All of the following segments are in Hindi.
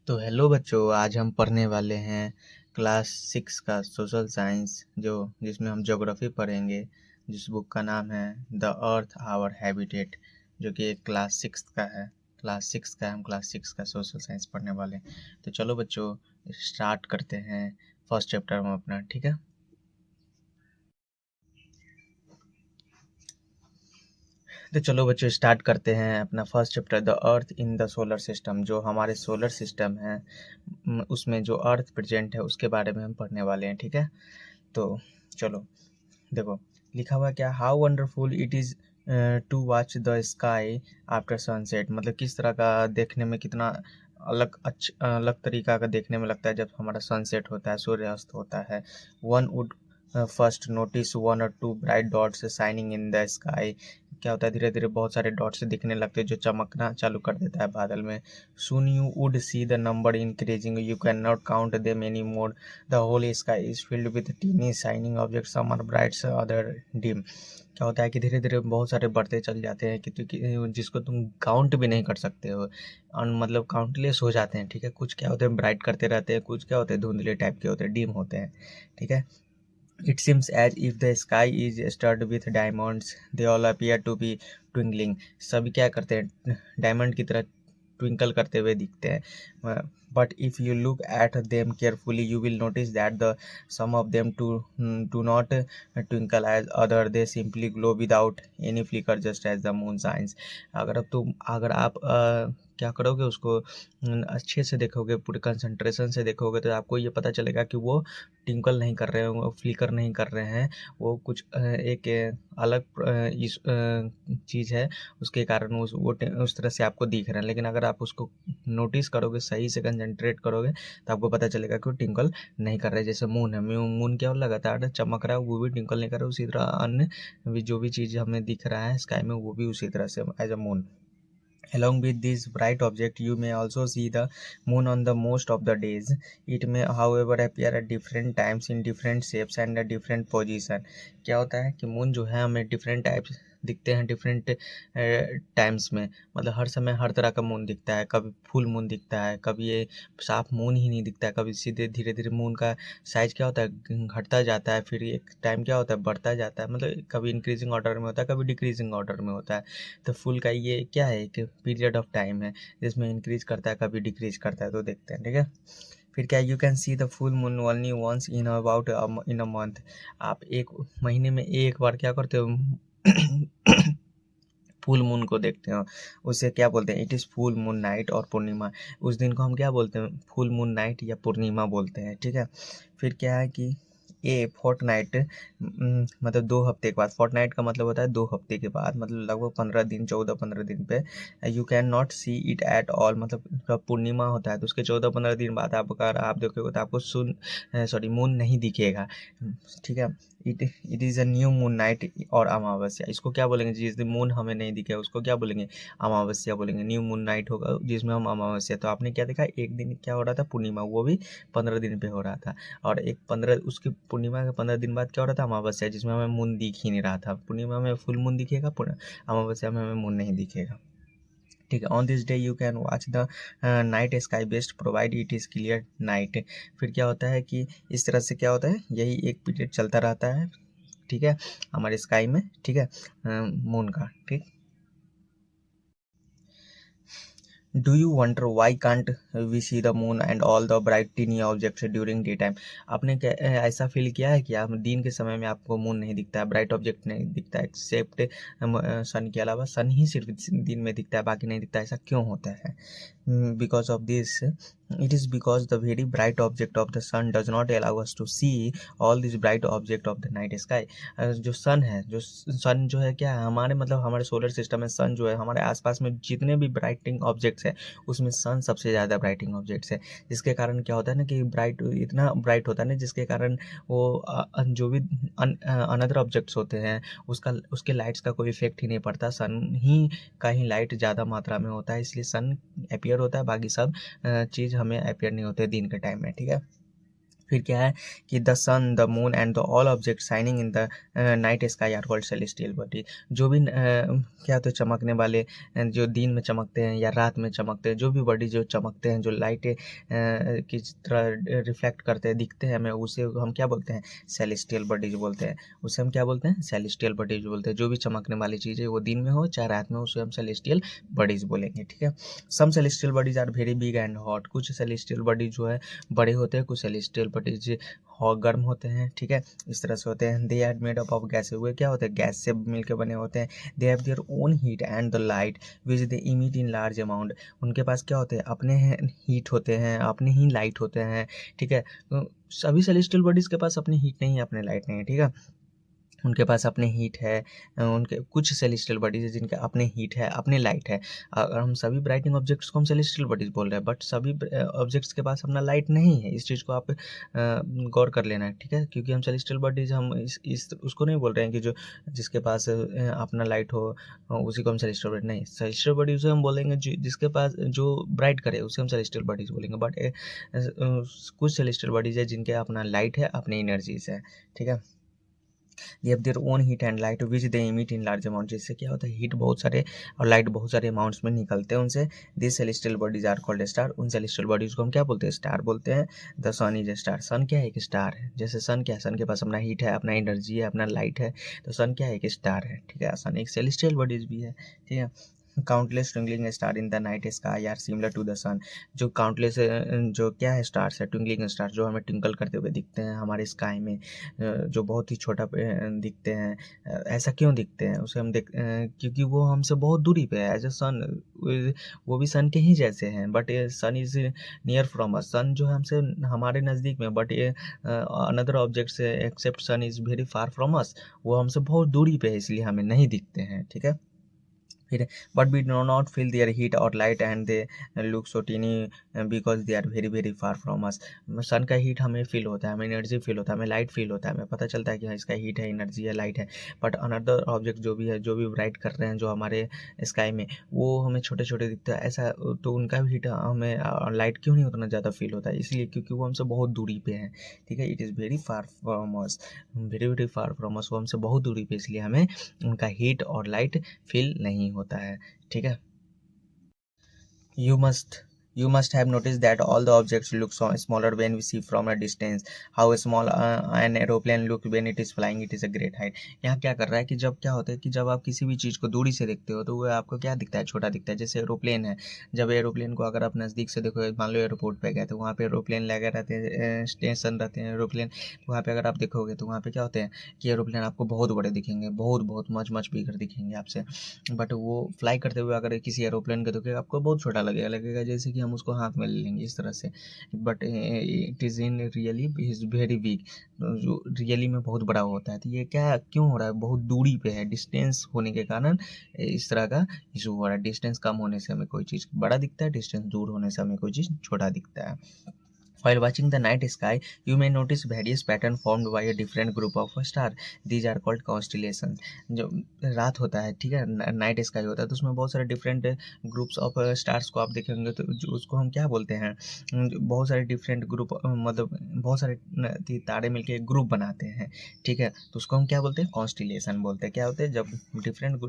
तो हेलो बच्चों, आज हम पढ़ने वाले हैं क्लास 6 का सोशल साइंस जिसमें हम ज्योग्राफी पढ़ेंगे। जिस बुक का नाम है द अर्थ आवर हैबिटेट, जो कि एक क्लास 6 का है। हम क्लास 6 का सोशल साइंस पढ़ने वाले हैं। तो चलो बच्चों, स्टार्ट करते हैं फर्स्ट चैप्टर में अपना, ठीक है। तो चलो बच्चों, स्टार्ट करते हैं अपना first chapter the earth in the solar system. जो हमारे सोलर सिस्टम है उसमें जो अर्थ प्रेजेंट है उसके बारे में हम पढ़ने वाले हैं, ठीक है। तो चलो देखो, लिखा हुआ क्या, how wonderful it is to watch the sky after sunset. मतलब किस तरह का देखने में, कितना अलग तरीका का देखने में लगता है जब हमारा सनसेट होता है, सूर्यास्त होता है। One would first notice one और two bright dots shining in the sky. क्या होता है, धीरे धीरे बहुत सारे डॉट्स दिखने लगते हैं जो चमकना चालू कर देता है बादल में। Soon you would see the number increasing, you can not count them any more. The whole sky is filled with tiny shining object, some are bright other dim. क्या होता है कि धीरे धीरे बहुत सारे बढ़ते चल जाते हैं जिसको तुम काउंट भी नहीं कर सकते हो, और मतलब काउंटलेस हो जाते हैं, ठीक है। कुछ क्या होते हैं, ब्राइट करते रहते हैं, कुछ क्या होते हैं, धुंधले टाइप के होते हैं, डिम होते हैं, ठीक है। It seems as if the sky is studded with diamonds. They all appear to be twinkling. सभी क्या करते हैं, डायमंड की तरह ट्विंकल करते हुए दिखते हैं। But if you look at them carefully you will notice that the some of them to not twinkle as other, they simply glow without any flicker just as the moon science. अगर आप क्या करोगे, उसको अच्छे से देखोगे, पूरे कंसंट्रेशन से देखोगे, तो आपको ये पता चलेगा कि वो टिंकल नहीं कर रहे हैं, वो फ्लिकर नहीं कर रहे हैं। वो कुछ एक अलग इस चीज़ है, उसके कारण उस तरह से आपको दिख रहा है। लेकिन अगर आप उसको नोटिस करोगे, सही से कंसंट्रेट करोगे, तो आपको पता चलेगा कि वो टिंकल नहीं कर रहा है। जैसे मून है, मून क्या लगातार चमक रहा है, वो भी टिंकल नहीं कर रहा है। उसी तरह अन्य जो भी चीज़ हमें दिख रहा है स्काई में, वो भी उसी तरह से as a moon. Along with these bright objects, you may also see the moon on the most of the days. It may, however, appear at different times in different shapes and at different position. क्या होता है कि मून जो है हमें डिफरेंट टाइप्स दिखते हैं, डिफरेंट टाइम्स में। मतलब हर समय हर तरह का मून दिखता है। कभी फुल मून दिखता है, कभी ये साफ मून ही नहीं दिखता है, कभी सीधे धीरे धीरे मून का साइज क्या होता है, घटता जाता है, फिर एक टाइम क्या होता है, बढ़ता जाता है। मतलब कभी इंक्रीजिंग ऑर्डर में होता है, कभी डिक्रीजिंग ऑर्डर में होता है। तो फुल का ये क्या है, एक पीरियड ऑफ टाइम है जिसमें इंक्रीज करता है, कभी डिक्रीज करता है। तो देखते हैं, ठीक है। फिर क्या, you can see the full moon only once in about in a month. आप एक महीने में एक बार क्या करते हो, फुल मून को देखते हो। उसे क्या बोलते हैं, it is full moon night और पूर्णिमा। उस दिन को हम क्या बोलते हैं, फुल मून नाइट या पूर्णिमा बोलते हैं, ठीक है। फिर क्या है कि ए फोर्टनाइट, मतलब 2 हफ्ते के बाद। फोर्टनाइट का मतलब होता है 2 हफ्ते के बाद, मतलब लगभग 15 दिन, 14-15 दिन पे। You can not see it at all, मतलब जब पूर्णिमा होता है तो उसके 14-15 दिन बाद आप अगर आप देखोगे तो आपको मून नहीं दिखेगा, ठीक है। It is a new moon night और अमावस्या। इसको क्या बोलेंगे, जिस दिन मून हमें नहीं दिखे उसको क्या बोलेंगे, अमावस्या बोलेंगे। न्यू मून नाइट होगा जिसमें हम अमावस्या। तो आपने क्या देखा, एक दिन क्या हो रहा था, पूर्णिमा, वो भी 15 दिन पे हो रहा था। और एक 15 उसकी पूर्णिमा के 15 दिन बाद क्या हो रहा था, अमावस्या, जिसमें हमें मून दिख ही नहीं रहा था। पूर्णिमा में फुल मून दिखेगा, अमावस्या में हमें मून नहीं दिखेगा, ठीक है। On this day you can watch the night sky best provide it is clear night. फिर क्या होता है कि इस तरह से क्या होता है, यही एक पीरियड चलता रहता है, ठीक है, हमारे स्काई में, ठीक है, मून का, ठीक। Do you wonder why can't we see the moon and all the bright tiny objects during day time. आपने क्या ऐसा फील किया है कि आप दिन के समय में आपको मून नहीं दिखता है, ब्राइट ऑब्जेक्ट नहीं दिखता है, एक्सेप्ट सन के अलावा सन ही सिर्फ दिन में दिखता है, बाकी नहीं दिखता है। ऐसा क्यों होता है? Because of this, it is because the very bright object of the sun does not allow us to see all these bright object of the night sky। जो सन है, जो सन जो है क्या है, हमारे मतलब हमारे सोलर सिस्टम में सन जो है, हमारे आसपास में जितने भी ब्राइटिंग ऑब्जेक्ट्स है उसमें सन सबसे ज़्यादा ब्राइटिंग ऑब्जेक्ट्स है। जिसके कारण क्या होता है ना कि ब्राइट इतना ब्राइट होता है ना, जिसके कारण वो जो भी अनदर ऑब्जेक्ट्स होते हैं उसके लाइट्स का कोई इफेक्ट ही नहीं पड़ता। सन ही का ही लाइट ज़्यादा मात्रा में होता है, इसलिए सन अपीयर होता है, बाकी सब चीज़ हमें अपीयर नहीं होते दिन के टाइम में, ठीक है। फिर क्या है कि the sun, the moon and the all object shining in the night sky are called celestial body. जो भी क्या होते हैं चमकने वाले, जो दिन में चमकते हैं या रात में चमकते हैं, जो भी बॉडी जो चमकते हैं, जो लाइट की तरह रिफ्लेक्ट करते हैं, दिखते हैं हमें, उसे हम क्या बोलते हैं, सेलेस्टियल बॉडीज बोलते हैं। उसे हम क्या बोलते हैं, सेलेस्टियल बॉडीज बोलते हैं। जो भी चमकने वाली चीज़ है वो दिन में हो चाहे रात में हो, उसे हम सेलेस्टियल बॉडीज बोलेंगे, ठीक है। Some celestial bodies are very big and hot. कुछ सेलेस्टियल बॉडी जो है बड़े होते हैं, कुछ सेलेस्टियल बॉडीज गर्म होते हैं, ठीक है, इस तरह से होते हैं। They are made up of gas, हुए क्या होते हैं, गैस से मिलकर बने होते हैं। They have their own heat and the light which they emit in large amount. उनके पास क्या होते हैं, अपने हीट होते हैं, अपने ही लाइट होते हैं, ठीक है। सभी सेलेस्टियल बॉडीज के पास अपनी हीट नहीं है, अपने लाइट नहीं है, ठीक है। उनके पास अपने हीट है, उनके कुछ सेलेस्टियल बॉडीज है जिनके अपने हीट है, अपने लाइट है। अगर हम सभी ब्राइटिंग ऑब्जेक्ट्स को हम सेलेस्टियल बॉडीज बोल रहे हैं, बट सभी ऑब्जेक्ट्स के पास अपना लाइट नहीं है। इस चीज़ को आप गौर कर लेना है, ठीक है, क्योंकि हम सेलेस्टियल बॉडीज हम इस उसको नहीं बोल रहे हैं कि जो जिसके पास अपना लाइट हो उसी को हम सेलेस्टियल बॉडी, नहीं, सेलेस्टियल बॉडी उसे हम बोलेंगे जिसके पास जो ब्राइट करे उसे हम सेलेस्टियल बॉडीज बोलेंगे। बट कुछ सेलेस्टियल बॉडीज है जिनके अपना लाइट है, अपनी एनर्जीज है, ठीक है। They have their own heat and light which they emit in large amount. जिससे क्या होता है, हीट बहुत सारे और लाइट बहुत सारे अमाउंट्स में निकलते हैं उनसे। This celestial bodies are called star. उन सेलेस्टियल बॉडीज को हम क्या बोलते हैं, स्टार बोलते हैं। The sun is a star. Sun क्या है, एक स्टार है। जैसे सन क्या है, सन के पास अपना हीट है, अपना एनर्जी है, अपना लाइट है, तो सन क्या है, एक स्टार है, ठीक है। सन एक सेलेस्टियल बॉडीज भी है, ठीक है। Countless twinkling star in the night sky are similar to the sun. जो काउंटलेस जो क्या है, स्टार्स है, ट्विंकलिंग स्टार, जो हमें ट्विंकल करते हुए दिखते हैं हमारे स्काई में, जो बहुत ही छोटा दिखते हैं। ऐसा क्यों दिखते हैं, उसे हम क्योंकि वो हमसे बहुत दूरी पे है, एज अ सन। वो भी सन के ही जैसे हैं, but sun is near from us. Sun जो है हमसे हमारे नज़दीक में, बट ये अनदर ऑब्जेक्ट से except sun is very far from us. वो हमसे बहुत दूरी पे है, इसलिए हमें नहीं दिखते हैं, ठीक है। फिर but we do not feel their heat और light and they look so tiny because they are very very far from us. Sun का हीट हमें फील होता है, हमें एनर्जी फील होता है, हमें लाइट फील होता है, हमें पता चलता है कि हाँ इसका हीट है, एनर्जी है, लाइट है। बट अनदर ऑब्जेक्ट जो भी है, जो भी ब्राइट कर रहे हैं जो हमारे स्काई में, वो हमें छोटे छोटे दिखते हैं। ऐसा तो उनका भी हीट हमें लाइट क्यों नहीं उतना ज़्यादा फील होता है, इसलिए क्योंकि वो हमसे बहुत दूरी पे है, ठीक है। It is very far from us, very very far from us. वो हमसे बहुत दूरी पे, इसलिए हमें उनका हीट और लाइट फील नहीं होता है, ठीक है। You must you must have noticed that all the objects look so smaller when we see from a distance. How small an aeroplane look when it is flying, it is a great height. यहाँ क्या कर रहा है कि जब क्या होता है कि जब आप किसी भी चीज़ को दूरी से देखते हो तो वो आपको क्या दिखता है, छोटा दिखता है। जैसे एरोप्लेन है, जब एरोप्लेन को अगर आप नज़दीक से देखो, मान लो एयरपोर्ट पे गए तो वहाँ पे एरोप्लेन लगे रहते हैं, स्टेशन रहते हैं एरोप्लेन, वहाँ पे अगर आप देखोगे तो वहाँ पे क्या होते हैं कि एरोप्लेन आपको बहुत बड़े दिखेंगे, बहुत बहुत मच मच बिगर दिखेंगे आपसे। बट वो फ्लाई करते हुए अगर किसी एरोप्लेन को देखोगे आपको बहुत छोटा लगेगा, लगेगा जैसे कि हम उसको हाथ में ले लेंगे इस तरह से। But it is in really is very big, जो रियली में बहुत बड़ा होता है। तो ये क्या क्यों हो रहा है, बहुत दूरी पे है, डिस्टेंस होने के कारण इस तरह का इशू हो रहा है। डिस्टेंस कम होने से हमें कोई चीज़ बड़ा दिखता है, डिस्टेंस दूर होने से हमें कोई चीज़ छोटा दिखता है। While watching the night sky, you may notice various patterns formed by a different group of stars. These are called constellations. जो रात होता है, ठीक है, नाइट स्काई होता है, तो उसमें बहुत सारे डिफरेंट ग्रुप्स ऑफ स्टार्स को आप देखेंगे तो जो उसको हम क्या बोलते हैं, बहुत सारे डिफरेंट ग्रुप, मतलब बहुत सारे तारे मिलके एक ग्रुप बनाते हैं, ठीक है, तो उसको हम क्या बोलते हैं, कॉन्स्टिलेशन बोलते हैं। क्या होते हैं, जब different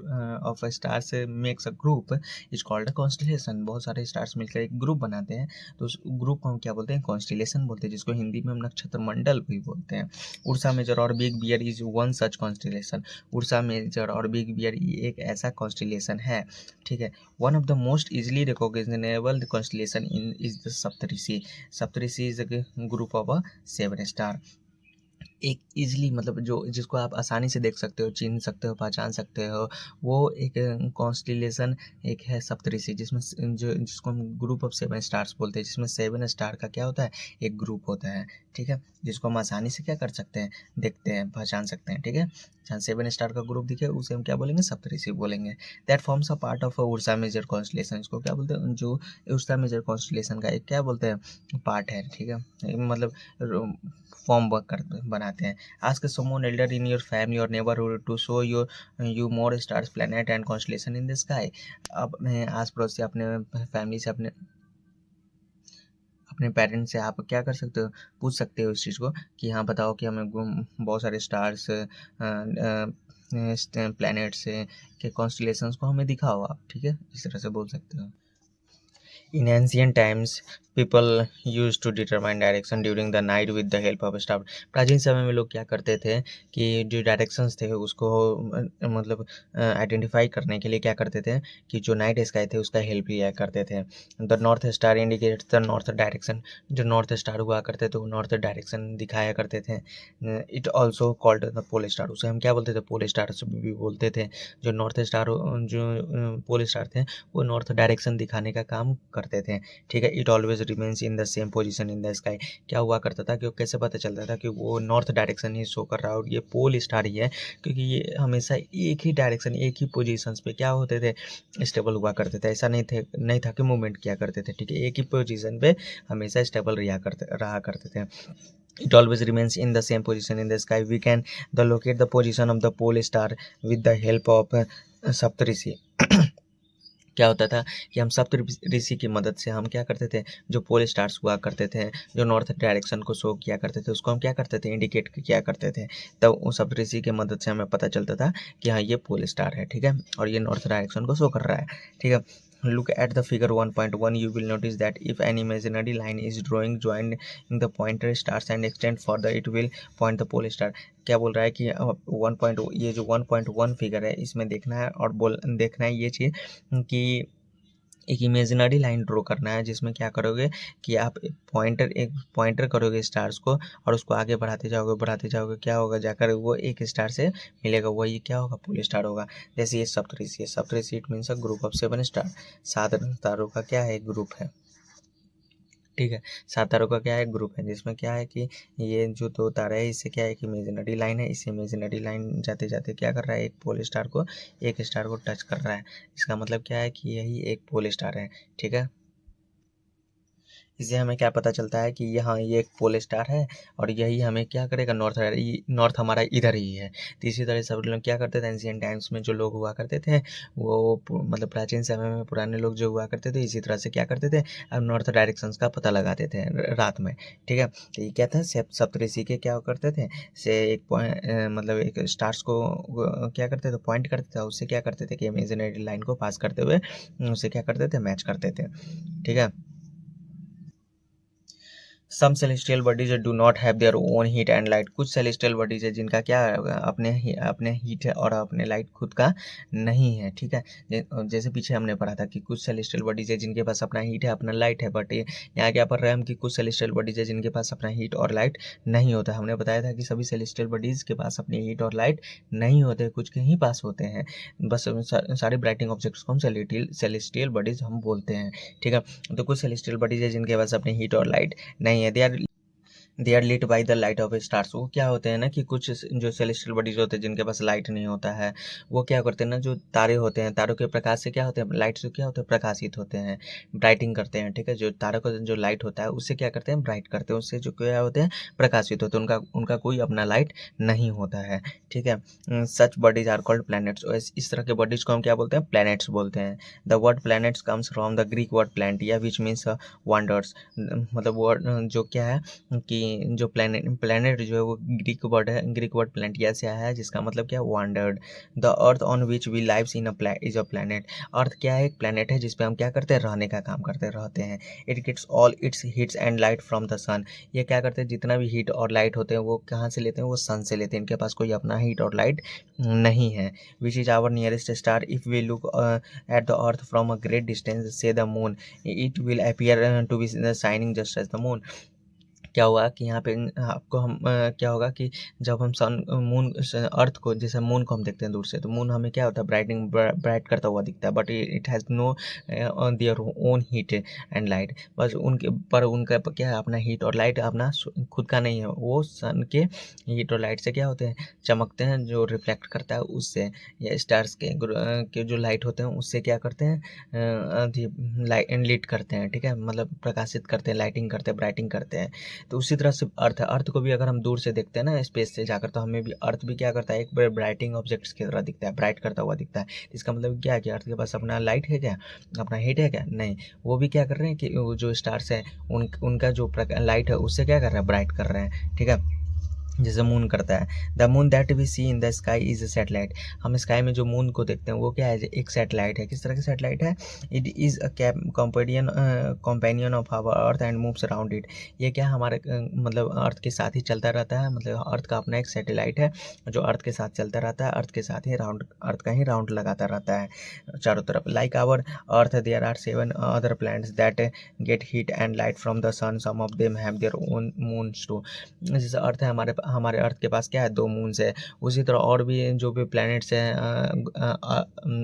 of stars makes a group is called a constellation. बहुत सारे स्टार्स मिलकर एक ग्रुप बनाते हैं, तो उस ग्रुप को हम क्या बोलते हैं, कॉन्स्टिलेशन बोलते हैं, जिसको हिंदी में हम नक्षत्र मंडल भी बोलते हैं। उर्सा मेजर और big bear is one such constellation. Ursa major और बिग बियर एक ऐसा कॉन्स्टिलेशन है, ठीक है। One of the most easily recognisable constellation in is the Saptarishi. Saptarishi is a group of a 7 star. एक ईज़िली, मतलब जो जिसको आप आसानी से देख सकते हो, चिन्ह सकते हो, पहचान सकते हो, वो एक कॉन्स्टिलेशन एक है सप्तऋषि, जिसमें जो जिसको हम ग्रुप ऑफ 7 स्टार्स बोलते हैं, जिसमें 7 स्टार का क्या होता है, एक ग्रुप होता है, ठीक है, जिसको हम आसानी से क्या कर सकते हैं, देखते हैं, पहचान सकते हैं, ठीक है। जहाँ 7 स्टार का ग्रुप दिखे उसे हम क्या बोलेंगे, सप्तऋषि बोलेंगे। That forms a part of Ursa Major constellation. इसको क्या बोलते हैं, जो उर्सा मेजर कॉन्स्टिलेशन का एक क्या बोलते हैं, पार्ट है, ठीक है, मतलब फॉर्म वर्क कर बनाते हैं। Ask someone elder in your family और neighbourhood to show you more stars, planet and constellation in the sky. अपने आस पड़ोस से, अपने फैमिली से, अपने पेरेंट्स से आप क्या कर सकते हो, पूछ सकते हो इस चीज़ को कि हाँ बताओ कि हमें बहुत सारे स्टार्स प्लैनेट्स के कॉन्स्टलेशंस को हमें दिखाओ आप, ठीक है, इस तरह से बोल सकते हो। In ancient times, people used to determine direction during the night with the help of a star. प्राचीन समय में लोग क्या करते थे कि जो डायरेक्शंस थे उसको मतलब आइडेंटिफाई करने के लिए क्या करते थे कि जो नाइट स्काई थे उसका हेल्प लिया करते थे। The north star indicates the north direction, जो नॉर्थ स्टार हुआ करते थे वो नॉर्थ डायरेक्शन दिखाया करते थे। It also called the pole star, उसे हम क्या बोलते थे, पोल स्टार भी बोलते थे। जो नॉर्थ स्टार जो पोल स्टार थे वो नॉर्थ डायरेक्शन दिखाने का काम करते थे, ठीक है। It always remains in the same position in the sky, क्या हुआ करता था कि कैसे पता चलता था कि वो नॉर्थ डायरेक्शन ही शो कर रहा है और ये पोल स्टार ही है, क्योंकि ये हमेशा एक ही डायरेक्शन एक ही पोजीशंस पे क्या होते थे, स्टेबल हुआ करते थे। ऐसा नहीं था कि मूवमेंट किया करते थे, ठीक है, एक ही पोजीशन पे हमेशा स्टेबल रहा करते थे। It always remains in the same position in the sky. We can locate the position of the pole star with the help of सप्तऋषि। क्या होता था कि हम सप्तऋषि की मदद से हम क्या करते थे, जो पोल स्टार्स हुआ करते थे जो नॉर्थ डायरेक्शन को शो किया करते थे उसको हम क्या करते थे, इंडिकेट किया करते थे। तब उस सप्तऋषि की मदद से हमें पता चलता था कि हाँ ये पोल स्टार है, ठीक है, और ये नॉर्थ डायरेक्शन को शो कर रहा है, ठीक है। Look at the figure 1.1. You will notice that if an imaginary line is drawing joining the pointer stars and extend further, it will point the pole star. क्या बोल रहा है कि 1. ये जो 1.1 फिगर है इसमें देखना है और देखना है ये चीज़ कि एक इमेजिनरी लाइन ड्रॉ करना है जिसमें क्या करोगे कि आप एक पॉइंटर करोगे स्टार्स को और उसको आगे बढ़ाते जाओगे, क्या होगा, जाकर वो एक स्टार से मिलेगा, वही क्या होगा, पोल स्टार होगा। जैसे ये Saptarishi it means a group of 7 star, 7 तारों का क्या है, ग्रुप है, ठीक है। 7 तारों का क्या है, ग्रुप है, जिसमें क्या है कि ये जो 2 तारे है इससे क्या है कि इमेजिनरी लाइन है, इस इमेजिनरी लाइन जाते जाते क्या कर रहा है, एक पोल स्टार को टच कर रहा है। इसका मतलब क्या है कि यही एक पोल स्टार है, ठीक है। इससे हमें क्या पता चलता है कि यहाँ ये एक पोल स्टार है और यही हमें क्या करेगा, नॉर्थ हमारा इधर ही है। तो इसी तरह सब लोग क्या करते थे, एंशियंट टाइम्स में जो लोग हुआ करते थे वो मतलब प्राचीन समय में पुराने लोग जो हुआ करते थे इसी तरह से क्या करते थे, अब नॉर्थ डायरेक्शंस का पता लगाते थे रात में, ठीक है। तो ये क्या था, सप्तऋषि के क्या करते थे, से एक मतलब एक स्टार्स को क्या करते थे, पॉइंट करते थे, उससे क्या करते थे कि इमेजिनरी लाइन को पास करते हुए उससे क्या करते थे, मैच करते थे, ठीक है। Some celestial bodies do not have their own heat and light, कुछ सेलेस्टियल बॉडीज है जिनका क्या है, अपने हीट है और अपने लाइट खुद का नहीं है, ठीक है। जैसे पीछे हमने पढ़ा था कि कुछ सेलेस्टियल बॉडीज है जिनके पास अपना हीट है अपना लाइट है, बट यहाँ क्या पढ़ रहे हैं हम कि कुछ सेलेस्टियल बॉडीज है जिनके पास अपना हीट और लाइट नहीं होता। हमने बताया था कि सभी सेलेस्टियल बॉडीज के पास अपनी हीट और लाइट नहीं होते, कुछ के ही पास होते हैं, बस सारे ब्राइटिंग ऑब्जेक्ट्स को हम सेलेस्टियल बॉडीज हम बोलते हैं, ठीक है। तो कुछ सेलेस्टियल बॉडीज है जिनके पास अपनी हीट और लाइट नहीं है, they are lit by the light of stars. वो क्या होते हैं ना कि कुछ जो सेलेस्टियल बॉडीज होते हैं जिनके पास लाइट नहीं होता है वो क्या करते हैं ना, जो तारे होते हैं तारों के प्रकाश से क्या होते हैं, लाइट से क्या होते हैं, प्रकाशित होते हैं, ब्राइटिंग करते हैं, ठीक है। जो तारों का जो लाइट होता है उससे क्या करते हैं, ब्राइट करते हैं, उससे जो क्या होते हैं, प्रकाशित होते हैं, उनका कोई अपना लाइट नहीं होता है, ठीक है। सच बॉडीज आर कॉल्ड प्लैनेट्स, इस तरह के बॉडीज को हम क्या बोलते हैं, प्लैनेट्स बोलते हैं। The word planets comes from the Greek word planetai which means wonders, मतलब वर्ड जो क्या है कि जो प्लैनेट जो है वो ग्रीक वर्ड प्लैनेटिया से आया है जिसका मतलब क्या, wandered. The earth on which we lives is a planet, earth क्या है, एक प्लैनेट है जिसपे हम क्या करते हैं, रहने का काम करते रहते हैं। It gets all its heats and light from the sun, ये क्या करते हैं, जितना भी हीट और लाइट होते हैं वो कहाँ से लेते हैं, वो सन से लेते हैं, इनके पास कोई अपना हीट और लाइट नहीं है। Which is our nearest star, if we look at the earth from a great distance से the moon, it will appear to be shining just as the moon. क्या हुआ कि यहाँ पे आपको क्या होगा कि जब हम अर्थ को, जैसे मून को हम देखते हैं दूर से तो मून हमें क्या होता है, ब्राइट करता हुआ दिखता है, but it has no their own heat and light, बस उनका क्या है, अपना हीट और लाइट अपना खुद का नहीं है, वो सन के हीट और लाइट से क्या होते हैं, चमकते हैं, जो रिफ्लेक्ट करता है उससे, या स्टार्स के जो लाइट होते हैं उससे क्या करते हैं, लाइट लिट करते हैं, ठीक है, मतलब प्रकाशित करते हैं, लाइटिंग करते हैं, ब्राइटिंग करते हैं। तो उसी तरह से अर्थ है, अर्थ को भी अगर हम दूर से देखते हैं ना स्पेस से जाकर, तो हमें भी अर्थ भी क्या करता है, एक ब्राइटिंग ऑब्जेक्ट्स की तरह दिखता है, ब्राइट करता हुआ दिखता है। इसका मतलब क्या है कि अर्थ के पास अपना लाइट है क्या, अपना हीट है क्या, नहीं। वो भी क्या कर रहे हैं कि वो जो स्टार्स हैं उनका जो लाइट है उससे क्या कर रहे हैं, ब्राइट कर रहे हैं, ठीक है, जैसे मून करता है। The moon that we see in the sky is a satellite. हम स्काई में जो मून को देखते हैं वो क्या है, एक सैटेलाइट है। किस तरह की सैटेलाइट है, it is a companion of our earth and moves around it. ये क्या हमारे मतलब अर्थ के साथ ही चलता रहता है, मतलब अर्थ का अपना एक सैटेलाइट है जो अर्थ के साथ चलता रहता है, अर्थ के साथ ही राउंड, अर्थ का ही राउंड लगाता रहता है चारों तरफ। Like our earth there are 7 other planets that get heat and light from the sun, some of them have their own moons too. जैसे अर्थ है, हमारे अर्थ के पास क्या है, 2 मून्स है। उसी तरह और भी जो भी प्लैनेट्स हैं,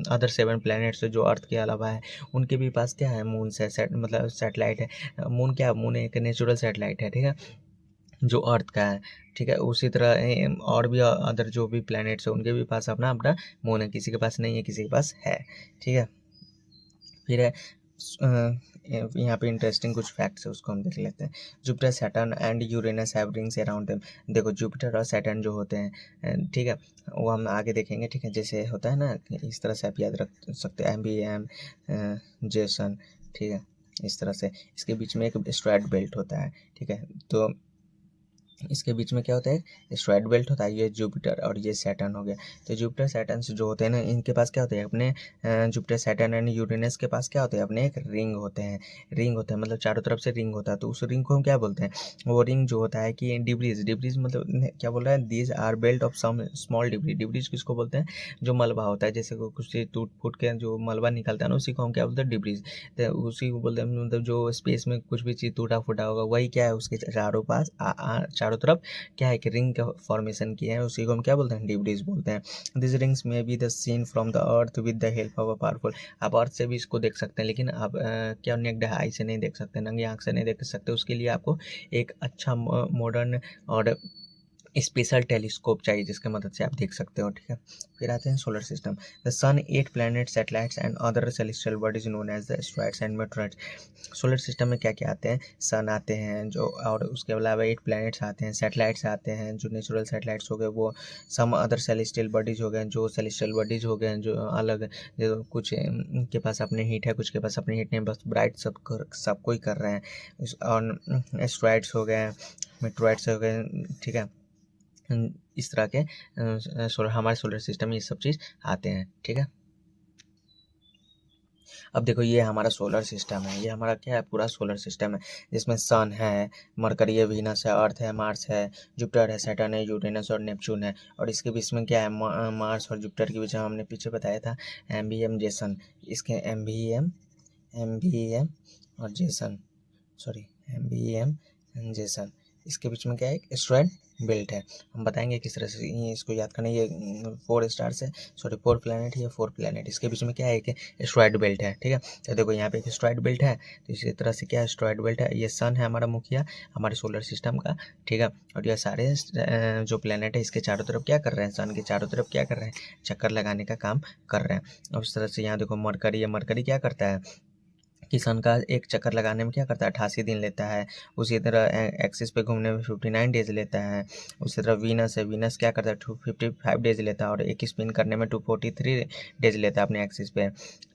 अदर 7 प्लैनेट्स जो अर्थ के अलावा है, उनके भी पास क्या है, मून्स है, मतलब सैटेलाइट है। मून क्या है, मून एक नेचुरल सैटेलाइट है, ठीक है, जो अर्थ का है, ठीक है। उसी तरह और भी अदर जो भी प्लैनेट्स है उनके भी पास अपना अपना मून है, किसी के पास नहीं है, किसी के पास है, ठीक है। फिर है यहाँ पे इंटरेस्टिंग कुछ फैक्ट्स है, उसको हम देख लेते हैं। Jupiter, Saturn and Uranus have rings around them. देखो जुपिटर और सैटर्न जो होते हैं, ठीक है, वो हम आगे देखेंगे, ठीक है। जैसे होता है ना, इस तरह से आप याद रख सकते हैं, एम जेसन, ठीक है, इस तरह से। इसके बीच में एक एस्टेरॉयड बेल्ट होता है, ठीक है। तो इसके बीच में क्या होता है, एस्टेरॉयड बेल्ट होता है, ये जुपिटर और ये सैटर्न हो गया। तो जुपिटर सैटर्न जो होते हैं ना, इनके पास क्या होते हैं, अपने जुपिटर सैटर्न एंड यूरेनस के पास क्या होते हैं, अपने एक रिंग होते हैं, रिंग होते हैं, मतलब चारों तरफ से रिंग होता है। तो उस रिंग को हम क्या बोलते हैं, वो रिंग जो होता है कि डिब्रीज, डिब्रीज मतलब क्या बोल रहा है, these are belt of some small debris. Debris किसको बोलते हैं, जो मलबा होता है, जैसे कुछ चीज टूट फूट के जो मलबा निकलता है ना, उसी को हम क्या बोलते हैं, डिब्रीज। तो उसी को बोलते हैं, मतलब जो स्पेस में कुछ भी चीज़ टूटा फूटा होगा, वही क्या है, उसके चारों पास चारों तरफ क्या है कि रिंग का फॉर्मेशन किया है, उसी को हम क्या बोलते हैं, डिब्रीज बोलते हैं। This rings may be the seen from the earth with the help of a powerful. आप अर्थ से भी इसको देख सकते हैं, लेकिन आप क्या नेक्ड आई से नहीं देख सकते, नंगी आंख से नहीं देख सकते। उसके लिए आपको एक अच्छा मॉडर्न और स्पेशल टेलीस्कोप चाहिए, जिसकी मदद से आप देख सकते हो, ठीक है। फिर आते हैं solar system. The sun, 8 planet, satellites and other celestial bodies known as the asteroids and meteoroids. Solar system में क्या क्या आते हैं, सन आते हैं जो, और उसके अलावा 8 प्लैनेट्स आते हैं, सैटेलाइट्स आते हैं जो नेचुरल सैटेलाइट्स हो गए, वो सम अदर सेलेस्टियल बॉडीज हो गए, जो सेलेस्टियल बॉडीज हो गए जो अलग, जो कुछ के पास अपने हीट है, कुछ के पास अपनी हीट नहीं, बस ब्राइट सब कोई कर रहे हैं। और एस्ट्रॉयड्स हो गए, मेटेoroids हो गए, ठीक है। इस तरह के हमारे सोलर सिस्टम में ये सब चीज़ आते हैं, ठीक है। अब देखो ये हमारा सोलर सिस्टम है, ये हमारा क्या है, पूरा सोलर सिस्टम है, जिसमें सन है, मरकरी है, वीनस है, अर्थ है, मार्स है, जुपिटर है, सैटर्न है, यूरेनस और नेपच्यून है। और इसके बीच में क्या है, मार्स और जुपिटर के बीच में हमने पीछे बताया था एम जेसन। इसके एम और जेसन, सॉरी एम जेसन, इसके बीच में क्या है, एक एस्ट्रॉयड बेल्ट है। हम बताएंगे किस तरह से ये इसको याद करना है। ये 4 स्टार्स है, सॉरी 4 प्लैनेट है, 4 प्लैनेट, इसके बीच में क्या है, एक एस्ट्रॉयड बेल्ट है, ठीक है। तो देखो यहाँ पे एक एस्ट्रॉयड बेल्ट है, तो इसी तरह से क्या एस्ट्रॉयड बेल्ट है, ये सन है हमारा मुखिया हमारे सोलर सिस्टम का, ठीक है। और ये सारे जो प्लैनेट है इसके चारों तरफ क्या कर रहे हैं, सन के चारों तरफ क्या कर रहे हैं, चक्कर लगाने का काम कर रहे हैं। और इस तरह से यहाँ देखो मरकरी है, मरकरी क्या करता है कि सन का एक चक्कर लगाने में क्या करता है, 88 दिन लेता है। उसी तरह एक्सिस पे घूमने में 59 डेज लेता है। उसी तरह वीनस है, वीनस क्या करता है, 255 डेज लेता है, और एक स्पिन करने में 243 डेज लेता है अपने एक्सिस पे,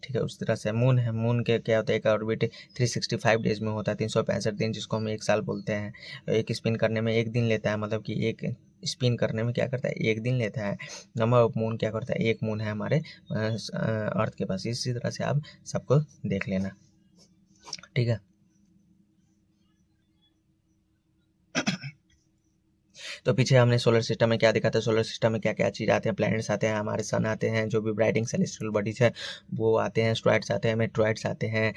ठीक है। उस तरह से मून है, मून के क्या होता है, एक ऑर्बिट 365 डेज में होता है, 365 दिन, जिसको हम एक साल बोलते हैं। एक स्पिन करने में एक दिन लेता है, मतलब कि एक स्पिन करने में क्या करता है, एक दिन लेता है। नंबर ऑफ मून क्या करता है, एक मून है हमारे अर्थ के पास। इसी तरह से आप सबको देख लेना, ठीक है। तो पीछे हमने सोलर सिस्टम में क्या देखा था, सोलर सिस्टम में क्या क्या चीज़ आते हैं, प्लैनेट्स आते हैं, हमारे सन आते हैं, जो भी ब्राइटिंग सेलेस्टियल बॉडीज है वो आते हैं, एस्ट्रॉयड्स आते हैं, मेटेoroids आते हैं,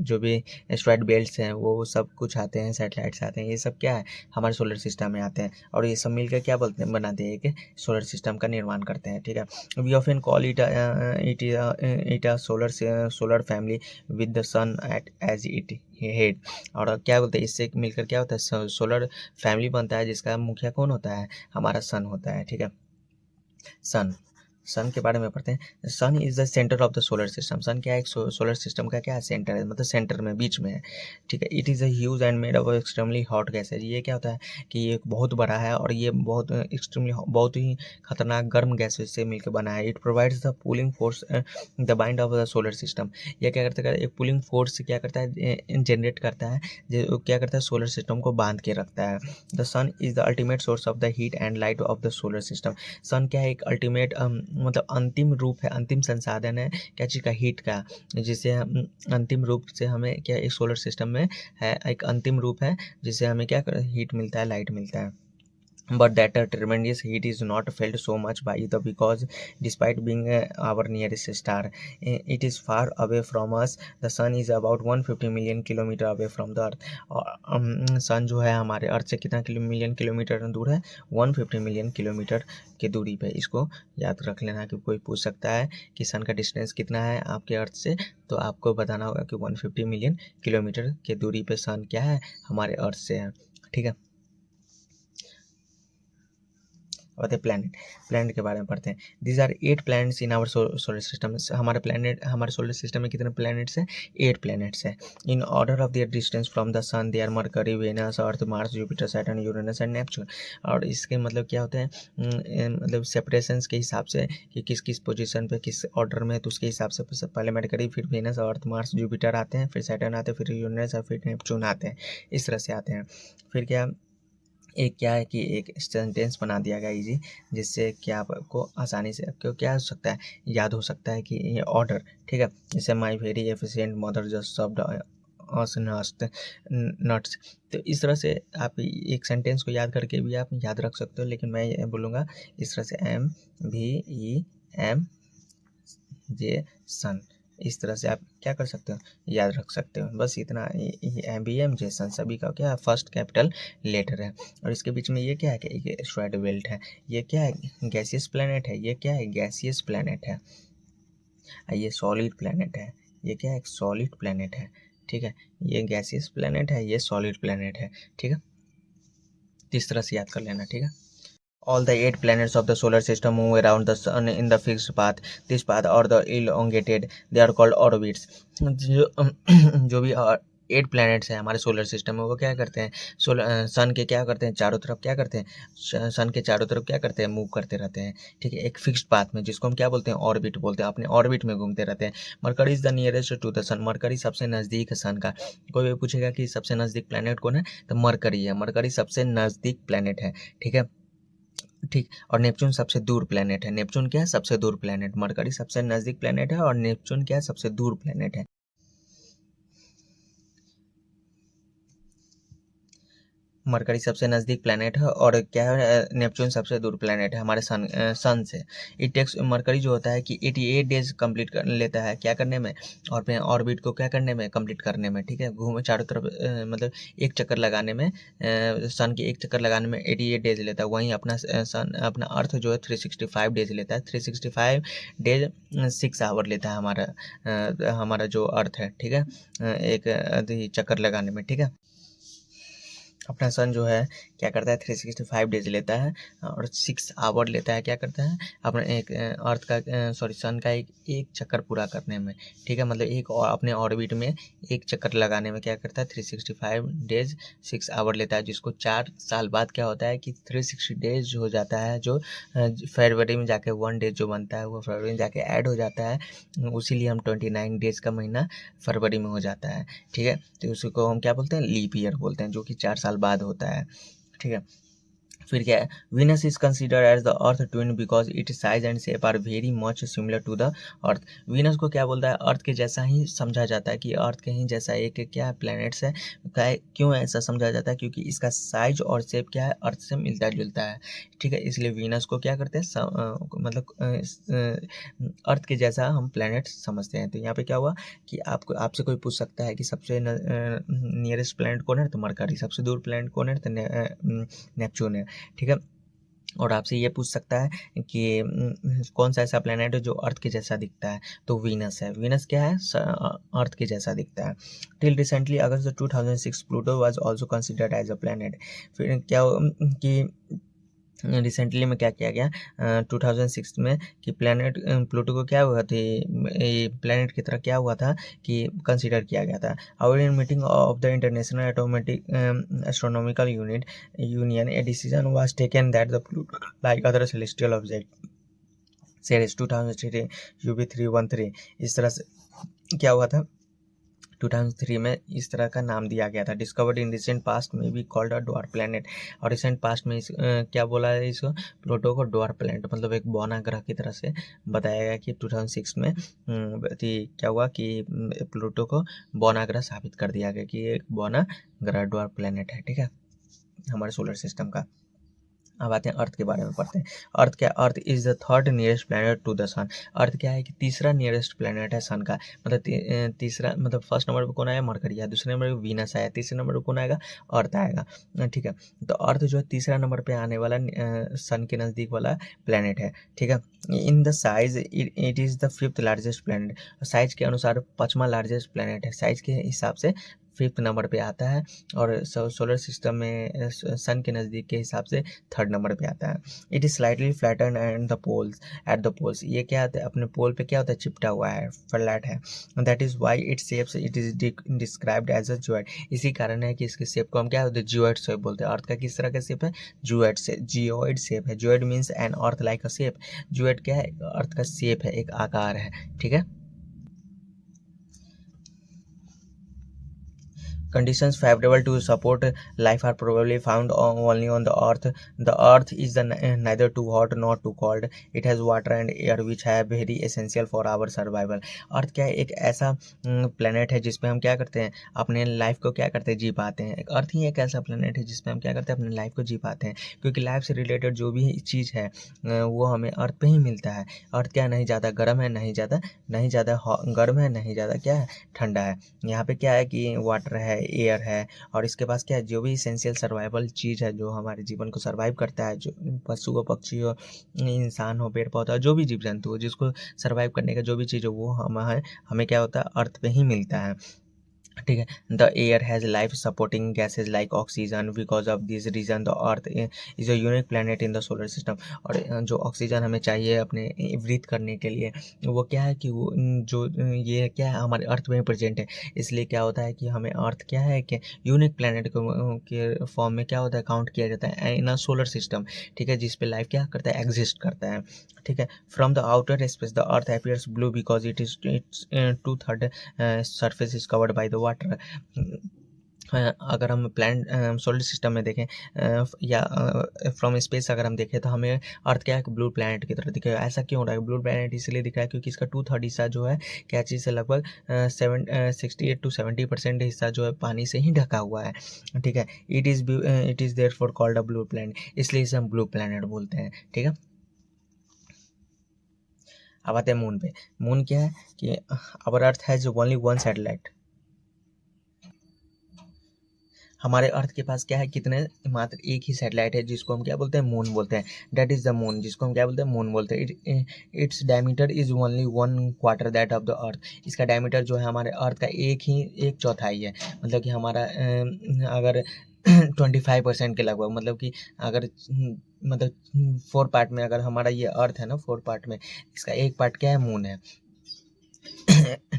जो भी एस्ट्रॉयड बेल्ट्स हैं वो सब कुछ आते हैं, सैटेलाइट्स आते हैं, ये सब क्या है, हमारे सोलर सिस्टम में आते हैं। और ये सब मिलकर क्या बोलते हैं, बनाते हैं, एक सोलर सिस्टम का निर्माण करते हैं, ठीक है। We often call it a solar family with the sun at as it head. और क्या बोलते हैं, इससे मिलकर क्या होता है, सोलर फैमिली बनता है, जिसका मुखिया कौन होता है, हमारा सन होता है, ठीक है, सन। सन के बारे में पढ़ते हैं। Sun is the centre of the solar system. Sun क्या है, एक सोलर सिस्टम का क्या है, सेंटर है, मतलब सेंटर में, बीच में है, ठीक है। It is a huge and made of extremely hot gases. ये क्या होता है कि ये बहुत बड़ा है और ये बहुत एक्सट्रीमली बहुत ही खतरनाक गर्म गैसेज से मिलकर बना है। It provides the pulling force the bind of the solar system. ये क्या करता है, एक पुलिंग फोर्स क्या करता है, जनरेट करता है, जो क्या करता है, सोलर सिस्टम को बांध के रखता है। The sun is the ultimate source of the heat and light of the solar system. Sun क्या है, एक अल्टीमेट मतलब अंतिम रूप है, अंतिम संसाधन है क्या चीज़ का, हीट का, जिसे हम अंतिम रूप से हमें क्या एक सोलर सिस्टम में है, एक अंतिम रूप है जिससे हमें क्या हीट मिलता है, लाइट मिलता है। But that tremendous heat is not felt so much by the because despite being our nearest star, it is far away from us. The sun is about 150 million kilometre away from the earth। और सन जो है हमारे अर्थ से कितना मिलियन किलोमीटर दूर है, 150 मिलियन किलोमीटर की दूरी पे। इसको याद रख लेना कि कोई पूछ सकता है कि सन का डिस्टेंस कितना है आपके अर्थ से, तो आपको बताना होगा कि 150 मिलियन किलोमीटर की दूरी पे सन क्या है, हमारे अर्थ से है, ठीक है। और प्लैनेट के बारे में पढ़ते हैं। These are 8 planets in our solar system. हमारे सोलर सिस्टम में कितने प्लैनेट्स हैं, 8 प्लैनेट्स हैं। In order of their distance from the sun they are Mercury, Venus, Earth, Mars, Jupiter, Saturn, Uranus and Neptune. और इसके मतलब क्या होते हैं, मतलब सेपरेशंस के हिसाब से कि किस किस पोजीशन पे किस ऑर्डर में, तो उसके हिसाब से पहले मरकरी, फिर वेनस, अर्थ, मार्स, जुपिटर आते हैं, फिर सैटर्न आते हैं, फिर यूरेनस और फिर नेपच्यून आते हैं, इस तरह से आते हैं। फिर क्या एक क्या है कि एक सेंटेंस बना दिया गया इजी, जिससे कि आपको आसानी से आपको क्या हो सकता है, याद हो सकता है कि ये ऑर्डर, ठीक है। जैसे my very efficient mother just served us nuts. तो इस तरह से आप एक सेंटेंस को याद करके भी आप याद रख सकते हो, लेकिन मैं ये बोलूँगा इस तरह से MVEM सन, इस तरह से आप क्या कर सकते हो, याद रख सकते हो। बस इतना, MVM जेसन सभी का क्या फर्स्ट कैपिटल लेटर है। और इसके बीच में ये क्या है कि एक एस्टेरॉयड बेल्ट है। ये क्या है, गैसियस प्लैनेट है। ये क्या है, गैसियस प्लैनेट है। ये सॉलिड प्लैनेट है। ये क्या है, एक सॉलिड प्लैनेट है, ठीक है। ये गैसियस प्लैनेट है, ये सॉलिड प्लैनेट है, ठीक है। इस तरह से याद कर लेना, ठीक है। All the 8 planets of the solar system move around the sun in the fixed path. This path or the elongated, they are called orbits. जो भी 8 प्लैनेट्स हैं हमारे सोलर सिस्टम में, वो क्या करते हैं, सन के क्या करते हैं, चारों तरफ क्या करते हैं, सन के चारों तरफ क्या करते हैं, मूव करते रहते हैं, ठीक है, एक फिक्स्ड पाथ में, जिसको हम क्या बोलते हैं, ऑर्बिट बोलते हैं, अपने ऑर्बिट में घूमते रहते हैं। Mercury is the nearest to the sun. Mercury सबसे नज़दीक है सन का। कोई भी पूछेगा कि सबसे नज़दीक प्लैनेट कौन है, तो मरकरी है। मरकरी सबसे नज़दीक प्लैनेट है, ठीक है, ठीक। और नेपच्यून सबसे दूर प्लेनेट है। नेपच्यून क्या है, सबसे दूर प्लेनेट। मरकरी सबसे नजदीक प्लेनेट है और नेपच्यून क्या है, सबसे दूर प्लेनेट है। मरकरी सबसे नज़दीक प्लैनेट है और क्या है, नेपच्यून सबसे दूर प्लैनेट है हमारे सन से। इट टेक्स, मरकरी जो होता है कि 88 डेज कंप्लीट कर लेता है क्या करने में, और अपने ऑर्बिट को क्या करने में, कंप्लीट करने में, ठीक है। घूमे चारों तरफ, मतलब एक चक्कर लगाने में, सन के एक चक्कर लगाने में 88 डेज लेता है। वहीं अपना सन, अपना अर्थ जो है 365 डेज लेता है। 365 डेज 6 आवर लेता है हमारा जो अर्थ है, ठीक है, एक चक्कर लगाने में, ठीक है। अपना सन जो है क्या करता है, 365 डेज लेता है और 6 आवर लेता है, क्या करता है, अपने एक अर्थ का, सॉरी, सन का एक चक्कर पूरा करने में, ठीक है। मतलब एक और अपने ऑर्बिट में एक चक्कर लगाने में क्या करता है, 365 डेज 6 आवर लेता है। जिसको 4 साल बाद क्या होता है कि 360 डेज हो जाता है, जो फरवरी में जाके 1 डेज जो बनता है वो फरवरी में जाके ऐड हो जाता है। उसीलिए हम 29 डेज का महीना फरवरी में हो जाता है, ठीक है। तो उसको हम क्या बोलते हैं, लीप ईयर बोलते हैं, जो कि 4 साल बाद होता है, ठीक है। फिर क्या है, Venus is considered as the earth twin because it size and shape are very much similar to the earth. Venus को क्या बोलता है, अर्थ के जैसा ही समझा जाता है, कि अर्थ के ही जैसा एक क्या प्लैनेट्स है। क्यों ऐसा समझा जाता है, क्योंकि इसका साइज और शेप क्या है, अर्थ से मिलता जुलता है, ठीक है। इसलिए वीनस को क्या करते हैं, मतलब अर्थ के जैसा हम प्लैनेट समझते हैं। तो यहाँ पे क्या हुआ कि आपसे कोई पूछ सकता है कि सबसे नियरेस्ट प्लैनेट कौन है, तो मरकरी। सबसे दूर प्लैनेट कौन है, तो नेपच्यून है, ठीक है। और आपसे ये पूछ सकता है कि कौन सा ऐसा प्लैनेट है जो अर्थ के जैसा दिखता है, तो वीनस है। वीनस क्या है, अर्थ के जैसा दिखता है। Till recently August 2006 Pluto was also considered as a planet. फिर क्या कि रिसेंटली में क्या किया गया 2006 में कि प्लैनेट प्लूटो को क्या हुआ थी, ये प्लैनेट की तरह क्या हुआ था कि कंसीडर किया गया था। Our in meeting of the international automatic astronomical unit union a decision was taken that the Pluto like other celestial object series 2003 UB313 इस तरह से क्या हुआ था 2003 में इस तरह का नाम दिया गया था। डिस्कवर्ड इन रिसेंट पास्ट में भी कॉल्ड अ डॉर प्लैनेट, और रिसेंट पास्ट में क्या बोला है इसको, प्लूटो को डॉर प्लैनेट मतलब एक बौना ग्रह की तरह से बताया गया कि 2006 में क्या हुआ कि प्लूटो को बौना ग्रह साबित कर दिया गया कि एक बौना ग्रह डॉर प्लैनेट है। ठीक है, हमारे सोलर सिस्टम का। अब आते हैं अर्थ के बारे में पढ़ते हैं। अर्थ क्या, earth is the third nearest planet to the sun. Earth क्या है कि तीसरा नियरेस्ट प्लैनेट है सन का, मतलब तीसरा मतलब फर्स्ट नंबर पे कौन आया, मरकरी है, दूसरे नंबर पे वीनस आया, तीसरे नंबर पे कौन आएगा, अर्थ आएगा। ठीक है, तो अर्थ जो है तीसरा नंबर पे आने वाला सन के नज़दीक वाला प्लैनेट है। ठीक है, in the size it is the fifth largest planet, size के अनुसार पांचवा लार्जेस्ट प्लैनेट है, साइज के हिसाब से फिफ्थ नंबर पे आता है, और सोलर सिस्टम में सन के नज़दीक के हिसाब से थर्ड नंबर पे आता है। It is slightly flatten and the poles at the poles, ये क्या होता है अपने पोल पे क्या होता है, चिपटा हुआ है, फ्लैट है। That is why it shapes it is described as a geoid, इसी कारण है कि इसके शेप को हम क्या होते हैं, ज्योइड शेप बोलते हैं। अर्थ का किस तरह का शेप है, ज्योइड से, जियोइड शेप है। Geoid means an earth like a shape, geoid क्या है, अर्थ का शेप है, एक आकार है। ठीक है, conditions favorable to support life are probably found only on the earth. The earth is neither too hot nor too cold. It has water and air which are very essential for our survival. अर्थ क्या है, एक ऐसा प्लेनेट है जिसपे हम क्या करते हैं, अपने लाइफ को क्या करते हैं, जी पाते हैं। अर्थ ही एक ऐसा प्लेनेट है जिसपे हम क्या करते हैं, अपने लाइफ को जी पाते हैं, क्योंकि लाइफ से रिलेटेड जो भी चीज़ है वो हमें अर्थ पे ही मिलता है। अर्थ क्या, नहीं ज़्यादा गर्म है, नहीं ज़्यादा गर्म है, नहीं ज़्यादा क्या है, ठंडा है। यहाँ पे क्या है कि वाटर है, एयर है, और इसके पास क्या है, जो भी इसेंशियल सर्वाइवल चीज़ है जो हमारे जीवन को सर्वाइव करता है, जो पशु हो, पक्षी हो, इंसान हो, पेड़ पौधा, जो भी जीव जंतु हो, जिसको सर्वाइव करने का जो भी चीज़ हो वो हमें क्या होता है, अर्थ पे ही मिलता है। ठीक है, the air has life supporting gases like oxygen, because of this reason the earth is a unique planet in the solar system. और जो ऑक्सीजन हमें चाहिए अपने ब्रीथ करने के लिए, वो क्या है कि वो ये क्या है, हमारे अर्थ में प्रेजेंट है। इसलिए क्या होता है कि हमें अर्थ क्या है कि यूनिक प्लेनेट के फॉर्म में क्या होता है, काउंट किया जाता है इन अ सोलर सिस्टम। ठीक है, जिस पे लाइफ क्या करता है, एग्जिस्ट करता है। ठीक है, from the outer space the earth appears blue because it's 2/3 surface is covered by the water. अगर हम प्लान सोलर सिस्टम में देखें या फ्रॉम स्पेस अगर हम देखें तो हमें अर्थ क्या है, ब्लू प्लैनेट की तरह दिखेगा। ऐसा क्यों हो रहा है, ब्लू प्लैनेट इसलिए दिख रहा है क्योंकि इसका 2/3 हिस्सा जो है क्या चीज़ से, लगभग 68 to 70% हिस्सा जो है पानी से ही ढका हुआ है। ठीक है, it is therefore called a blue planet, इसलिए इसे हम ब्लू प्लैनेट बोलते हैं। ठीक है, अब आते हैं मून पे। मून क्या है कि our earth has only one satellite, हमारे अर्थ के पास क्या है, कितने, मात्र एक ही सैटेलाइट है जिसको हम क्या बोलते हैं, मून बोलते हैं। दैट इज द मून, जिसको हम क्या बोलते हैं, मून बोलते हैं। Its diameter is only 1/4 that of the अर्थ, इसका डायमीटर जो है हमारे अर्थ का एक चौथाई है। मतलब कि हमारा अगर 25% के लगभग, मतलब कि अगर मतलब 4 पार्ट में अगर हमारा ये अर्थ है ना, 4 पार्ट में इसका एक पार्ट क्या है, मून है।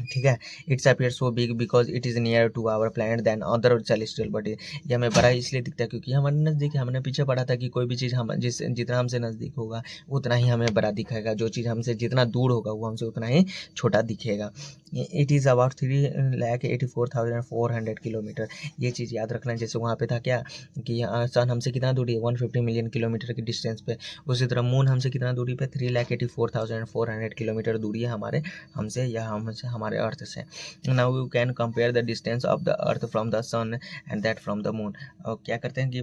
ठीक है, its appear so big because it is near to our planet than other celestial body. ये हमें बड़ा इसलिए दिखता है क्योंकि हमारे नज़दीक है। हमने पीछे पढ़ा था कि कोई भी चीज़ हम जितना हमसे नज़दीक होगा उतना ही हमें बड़ा दिखेगा, जो चीज़ हमसे जितना दूर होगा वो हमसे उतना ही छोटा दिखेगा। It is about 3,84,400 kilometre. ये चीज़ याद रखना, जैसे वहाँ पे था क्या कि सन हमसे कितना दूरी है, 150 मिलियन किलोमीटर की डिस्टेंस पे, उसी तरह मून हमसे कितना दूरी पे, 3,84,400 किलोमीटर दूरी है हमसे या हमसे, हमारे अर्थ से। Now you can compare the distance of the earth from the sun and that from the moon. और क्या करते हैं कि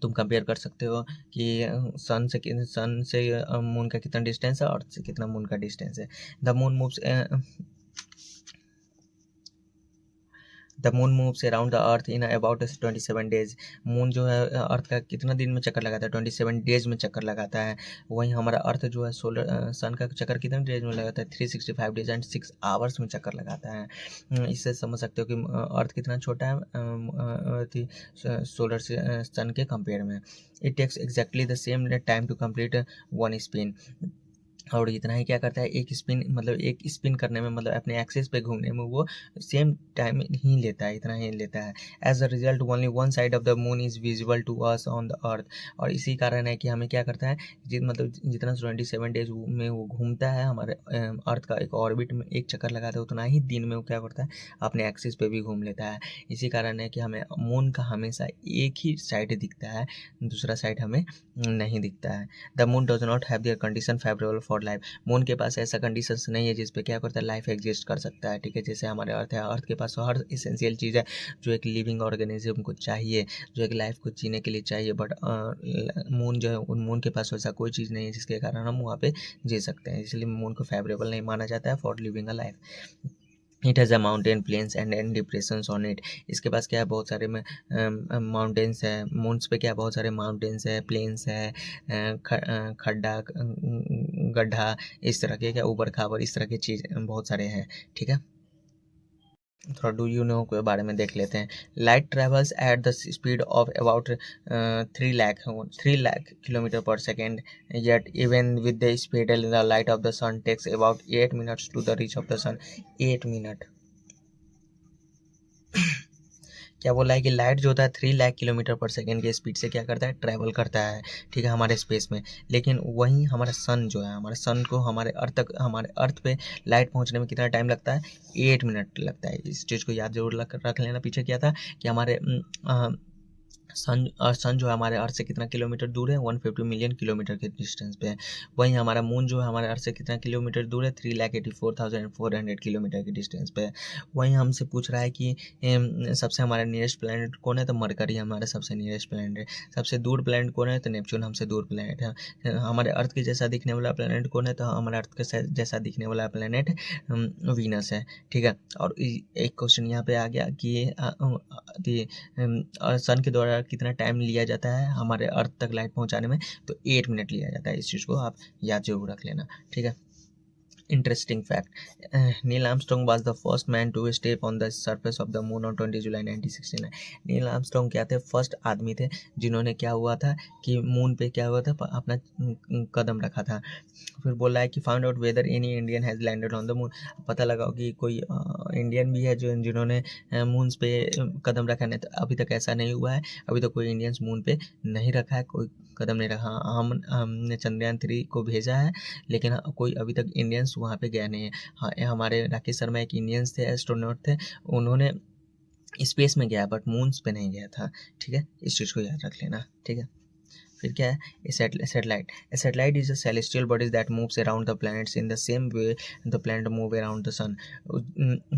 तुम कंपेयर कर सकते हो कि सन से मून का कितना डिस्टेंस है, अर्थ से कितना मून का डिस्टेंस है। The moon moves the moon moves around the earth in about 27 days. Moon जो है अर्थ का कितना दिन में चक्कर लगाता है? 27 डेज में चक्कर लगाता है। वहीं हमारा अर्थ जो है सोलर सन का चक्कर कितने डेज में लगाता है? 365 डेज एंड 6 आवर्स में चक्कर लगाता है। इससे समझ सकते हो कि अर्थ कितना छोटा है सोलर सन के कंपेयर में। It takes exactly the same time to complete one spin. और इतना ही क्या करता है, एक स्पिन मतलब एक स्पिन करने में मतलब अपने एक्सिस पे घूमने में वो सेम टाइम ही लेता है, इतना ही लेता है। As a result only one side of the moon is visible to us on the earth. और इसी कारण है कि हमें क्या करता है, मतलब जितना 27 डेज में वो घूमता है हमारे अर्थ का एक ऑर्बिट में एक चक्कर लगाता है, उतना ही दिन में वो क्या करता है अपने एक्सिस पे भी घूम लेता है। इसी कारण है कि हमें मून का हमेशा एक ही साइड दिखता है, दूसरा साइड हमें नहीं दिखता है। The moon does not have there condition favourable for life. Moon के पास ऐसा कंडीशंस नहीं है जिस पे क्या करता है लाइफ एग्जिस्ट कर सकता है, ठीक है। जैसे हमारे अर्थ है, अर्थ के पास हर इसेंशियल चीज़ है जो एक लिविंग ऑर्गेनिज्म को चाहिए, जो एक लाइफ को जीने के लिए चाहिए। बट मून जो है, उन मून के पास वैसा कोई चीज़ नहीं है जिसके कारण हम वहाँ पे जी सकते हैं, इसलिए मून को फेवरेबल नहीं माना जाता है for living a life. It has a mountain plains and depressions on it. इसके पास क्या है, बहुत सारे में माउंटेन्स है। मून्स पे क्या बहुत सारे माउंटेन्स है, प्लेन्स है, खड्डा गड्ढा, इस तरह के क्या ऊबड़ खाबड़ इस तरह की चीज़ बहुत सारे हैं, ठीक है। थोड़ा डू यू नो के बारे में देख लेते हैं। Light travels at the speed of about 3 lakh kilometre per second, yet even with the speed the light of the sun takes about 8 minutes to the reach of the sun. 8 minute. क्या बोला है कि लाइट जो होता है 3 लाख किलोमीटर पर सेकेंड की स्पीड से क्या करता है, ट्रैवल करता है, ठीक है, हमारे स्पेस में। लेकिन वहीं हमारा सन जो है, हमारे सन को हमारे अर्थ तक, हमारे अर्थ पे लाइट पहुंचने में कितना टाइम लगता है? 8 मिनट लगता है। इस चीज़ को याद जरूर रख लेना। पीछे क्या था कि हमारे सन जो है हमारे अर्थ से कितना किलोमीटर दूर है? 150 मिलियन किलोमीटर के डिस्टेंस पे है। वहीं हमारा मून जो है हमारे अर्थ से कितना किलोमीटर दूर है? 3,84,400 किलोमीटर के डिस्टेंस पे है। वहीं हमसे पूछ रहा है कि सबसे हमारा नियरेस्ट प्लैनेट कौन है? तो मरकरी हमारा सबसे नियरेस्ट प्लैनेट है। सबसे दूर प्लैनेट कौन है? तो नेपच्यून हमसे दूर प्लैनेट है। हमारे अर्थ के जैसा दिखने वाला प्लैनेट कौन है? तो हमारे अर्थ के जैसा दिखने वाला प्लैनेट वीनस है, ठीक है। और एक क्वेश्चन यहाँ पे आ गया कि सन के द्वारा कितना टाइम लिया जाता है हमारे अर्थ तक लाइट पहुंचाने में? तो 8 मिनट लिया जाता है। इस चीज़ को आप याद जरूर रख लेना, ठीक है। Interesting fact. Neil Armstrong was the first man to step on the surface of the moon on 20 July 1969। Neil Armstrong क्या थे? फर्स्ट आदमी थे जिन्होंने क्या हुआ था कि मून पे क्या हुआ था, अपना कदम रखा था। फिर बोला है कि found out whether any Indian has landed on the moon. पता लगाओ कि कोई इंडियन भी है जिन्होंने मून पे कदम रखा नहीं। तो अभी तक ऐसा नहीं हुआ है, अभी तक कोई इंडियंस मून पे नहीं रखा है, कोई कदम नहीं रखा। हमने चंद्रयान 3 को भेजा है, लेकिन कोई अभी तक इंडियंस वहाँ पे गया नहीं है। हाँ, हमारे राकेश शर्मा एक इंडियंस थे, एस्ट्रोनॉट थे, उन्होंने स्पेस में गया बट मून्स पे नहीं गया था, ठीक है। इस चीज़ को याद रख लेना, ठीक है। फिर क्या है satellite? Satellite is a celestial bodies that moves around the planets in the same way the planet move around the sun.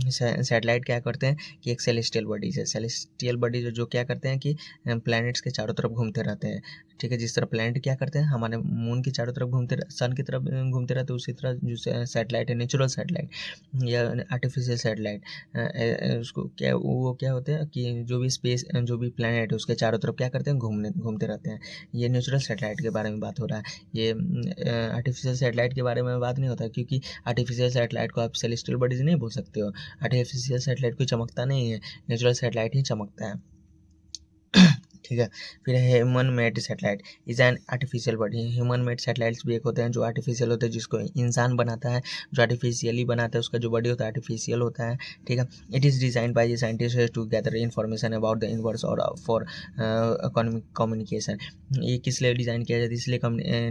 Satellite क्या करते हैं कि एक सेलेस्टियल बॉडीज है। सेलेस्टियल बॉडीज जो क्या करते हैं कि प्लैनेट्स के चारों तरफ घूमते रहते हैं, ठीक है। जिस तरह प्लैनेट क्या करते हैं हमारे मून की चारों तरफ घूमते, सन की तरफ घूमते रहते हैं, उसी तरह जो सैटेलाइट है, नेचुरल सैटेलाइट या आर्टिफिशियल सैटेलाइट, उसको क्या वो क्या होते हैं कि जो भी स्पेस जो भी प्लैनेट है उसके चारों तरफ क्या करते हैं, घूमते रहते हैं। ये नेचुरल सैटेलाइट के बारे में बात हो रहा है। ये आर्टिफिशियल सैटेलाइट के बारे में बात नहीं होता, क्योंकि आर्टिफिशियल सैटेलाइट को आप सेलेस्टियल बॉडीज नहीं बोल सकते हो। आर्टिफिशियल सैटेलाइट कोई चमकता नहीं है, नेचुरल सैटेलाइट ही चमकता है, ठीक है। फिर human made satellite is an artificial body. Human made satellites भी एक होते हैं जो आर्टिफिशियल होते हैं, जिसको इंसान बनाता है, जो आर्टिफिशियली बनाता है, उसका जो बॉडी होता है आर्टिफिशियल होता है, ठीक है। It is designed by the scientist to gather information about the universe और फॉर कम्युनिकेशन। ये किस लिए डिज़ाइन किया जाता है? इसलिए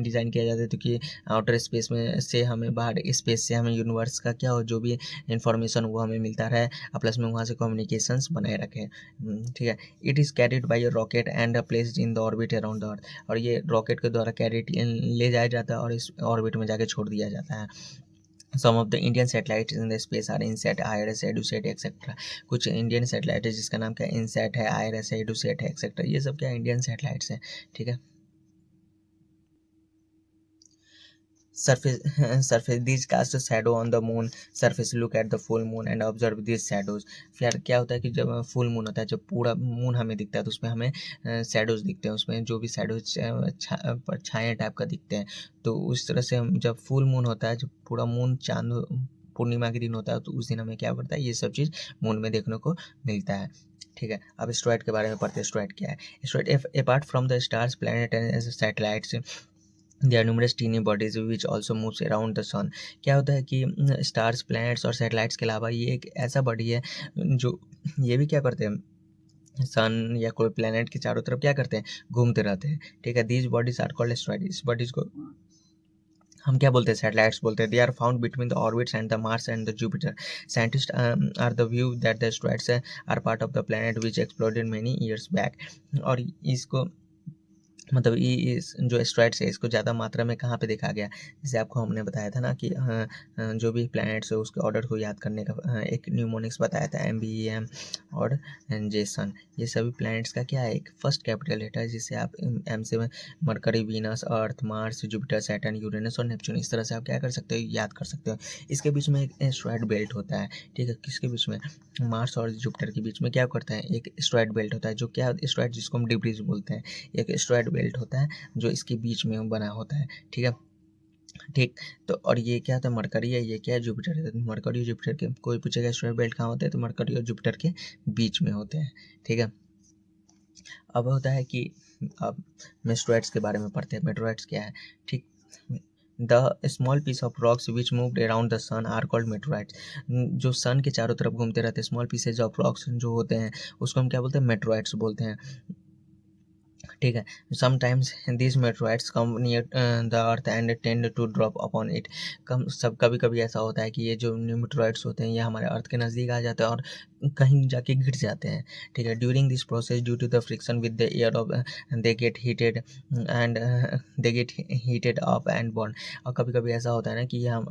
डिज़ाइन किया जाता है क्योंकि आउटर स्पेस में से हमें, बाहर स्पेस से हमें यूनिवर्स का क्या हो, जो भी इन्फॉर्मेशन वो हमें मिलता रहे, प्लस में वहाँ से कम्युनिकेशंस बनाए रखें, ठीक है। It is carried by a rocket and placed in the orbit around the earth. और ये रॉकेट के द्वारा कैरिड ले जाया जाता है और इस ऑर्बिट में जाके छोड़ दिया जाता है। Some of the Indian satellite in the space are INSAT, IRS, EDUSAT etcetera. कुछ इंडियन सैटेलाइट है जिसका नाम क्या है, इनसैट है, आईआरएस है, एडुसैट है एक्सेट्रा। ये सब क्या इंडियन सैटेलाइट्स हैं, ठीक है। surface surface these cast a shadow on the moon surface, look at the full moon and observe these shadows। फिर क्या होता है कि जब फुल मून होता है, जब पूरा मून हमें दिखता है तो उसमें हमें शैडोज दिखते हैं, उसमें जो भी शैडोज छाया टाइप का दिखते हैं। तो उस तरह से हम जब फुल मून होता है, जब पूरा मून चांद पूर्णिमा के दिन होता है, तो उस दिन हमें क्या पड़ता है, ये सब चीज़ मून में देखने को मिलता है। ठीक है, अब एस्ट्रॉइड के बारे में पढ़ते हैं। एस्ट्रॉइड क्या है? Asteroid apart from the stars planet and satellites there are numerous tiny bodies which also moves around the sun. क्या होता है कि स्टार्स प्लैनेट्स और सैटेलाइट्स के अलावा ये एक ऐसा बॉडी है जो ये भी क्या करते हैं, सन या कोई प्लैनेट के चारों तरफ क्या करते हैं, घूमते रहते हैं। ठीक है, these bodies are called asteroid. इस बॉडीज को हम क्या बोलते हैं, सैटेलाइट्स बोलते हैं। They are found between the orbits and the Mars and the Jupiter. Scientist are the view that the asteroids are part of the planet which exploded many years back. और इसको मतलब ये इस जो एस्ट्रॉइड्स है इसको ज़्यादा मात्रा में कहाँ पे देखा गया, जैसे आपको हमने बताया था ना कि जो भी प्लैनेट्स है उसके ऑर्डर को याद करने का एक न्यूमोनिक्स बताया था, MBEM और जेसन। ये सभी प्लैनेट्स का क्या है, एक फर्स्ट कैपिटल लेटर है, जिससे आप एम से मरकरी, वीनस, अर्थ, मार्स, जुपिटर, सैटर्न, यूरेनस और नेपच्यून, इस तरह से आप क्या कर सकते हो, याद कर सकते हो। इसके बीच में एक एस्ट्रॉइड बेल्ट होता है। ठीक है, किसके बीच में, मार्स और जुपिटर के बीच में क्या करता है, एक एस्ट्रॉइड बेल्ट होता है, जो क्या एस्ट्रॉइड जिसको हम डिब्रीज बोलते हैं, एक एस्ट्रॉइड बेल्ट होता है जो इसके बीच में बना होता है। ठीक है, ठीक। तो और ये क्या होता है, मरकरी है, ये क्या है, जुपिटर है। तो मरकरी और जुपिटर के, कोई पूछेगा एस्ट्रॉइड बेल्ट कहाँ होते हैं, तो मरकरी और जुपिटर के बीच में होते हैं। ठीक है, अब होता है कि अब मेस्ट्रॉइड्स के बारे में पढ़ते हैं। मेट्रॉइड्स क्या है, ठीक। The small piece of rocks which moved around the sun are called meteoroids. जो सन के चारों तरफ घूमते रहते हैं स्मॉल पीसेज ऑफ रॉक्स जो होते हैं, उसको हम क्या बोलते हैं, मेट्रॉइड्स बोलते हैं। ठीक है, sometimes this meteoroids come near the earth and tend to drop upon it. कभी कभी ऐसा होता है कि ये जो मेट्रॉइड्स होते हैं ये हमारे अर्थ के नज़दीक आ जाते हैं और कहीं जाके गिर जाते हैं। ठीक है, during this process due to the friction with the air of they get heated and they get heated up and burn. और कभी कभी ऐसा होता है ना कि हम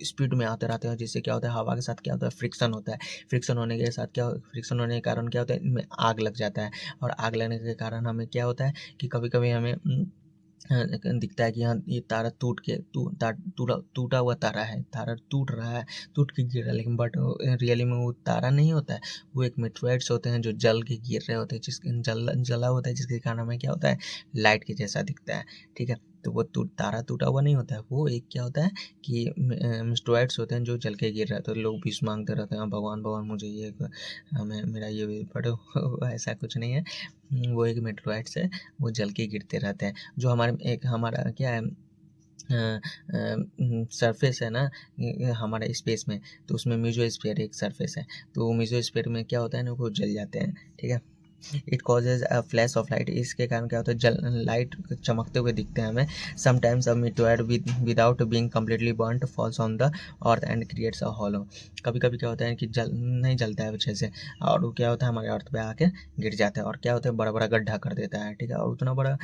स्पीड में आते रहते हैं, जिससे क्या होता है, हवा के साथ क्या होता है, फ्रिक्शन होता है। फ्रिक्शन होने के साथ क्या, फ्रिक्शन होने के कारण क्या होता है, इनमें आग लग जाता है। और आग लगने के कारण हमें क्या होता है कि कभी-कभी हमें दिखता है कि हाँ ये तारा टूट के टूटा हुआ तारा है, तारा टूट रहा है, टूट के गिर रहा है, लेकिन बट रियली में वो तारा नहीं होता है, वो एक मेटेराइट्स होते हैं जो जल के गिर रहे होते हैं, जिसके जला होता है, जिसके कारण हमें क्या होता है, लाइट के जैसा दिखता है। ठीक है, तो वो तारा टूटा हुआ नहीं होता है, वो एक क्या होता है कि मेटेराइट्स होते हैं जो जल के गिर रहे हैं। तो लोग विश मांगते रहते हैं, भगवान भगवान मुझे ये हमें मेरा ये भी बट ऐसा कुछ नहीं है। वो एक मेटेराइट्स है, वो जल के गिरते रहते हैं। जो हमारे एक हमारा क्या है, सरफेस है ना हमारे स्पेस में, तो उसमें मेसोस्फीयर एक सरफेस है। तो मेसोस्फीयर में क्या होता है ना, वो जल जाते हैं। ठीक है, it causes a flash of light. इसके कारण क्या होता है, जल लाइट चमकते हुए दिखते हैं हमें। Sometimes a meteoroid without being completely burnt falls on the earth and creates a hollow. कभी कभी क्या होता है कि जल नहीं जलता है अच्छे से, और वो क्या होता है, हमारे अर्थ पे आके गिर जाता है, और क्या होता है, बड़ा बड़ा गड्ढा कर देता है। ठीक है, और उतना बड़ा